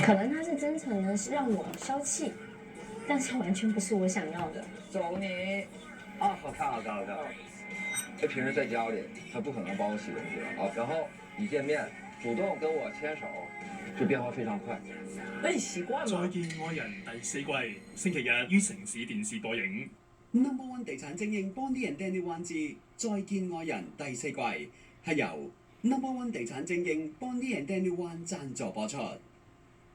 可能他是真誠的，是讓我消氣，但是完全不是我想要的。走你！啊，好看，好看，好看。他平時在家裡，他不可能幫我洗東西的啊。然後一見面，主動跟我牽手，這變化非常快。那你習慣嗎？再見愛人第4季，星期日於城市電視播映。Number One 地產精英 Bonnie and Danny Wan 之《再見愛人》第4季係由 Number One 地產精英 Bonnie and Danny Wan 贊助播出。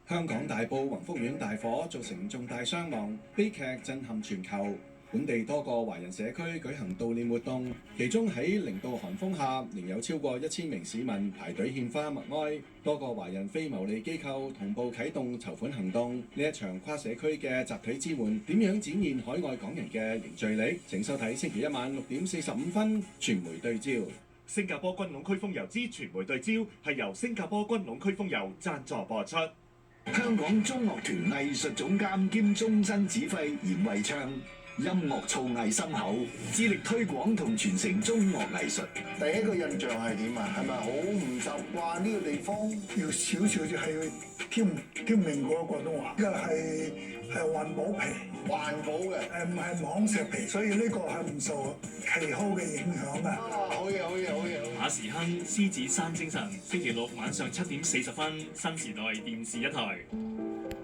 香港大埔宏福苑大火造成重大傷亡，悲劇震撼全球。本地多個華人社區舉行悼念活動，其中喺0度寒風下，仍有超過1000名市民排隊獻花默哀。多個華人非牟利機構同步啟動籌款行動。呢一場跨社區嘅集體支援，點樣展現海外港人嘅凝聚力？請收睇星期一晚6點45分，傳媒對焦。新加坡軍龍區風遊之傳媒對焦係由新加坡軍龍區風遊贊助播出。香港中樂團藝術總監兼終身指揮嚴惠昌，音樂造詣深厚，致力推廣同傳承中樂藝術。第一個印象係點啊？係咪好唔習慣呢個地方？要少少就係聽明嗰個廣東話。呢個係環保皮，環保嘅，唔係網石皮，所以呢個係唔受氣候嘅影響嘅。好嘢，好嘢，好嘢！馬時亨獅子山精神，星期六晚上7點40分，新時代電視一台。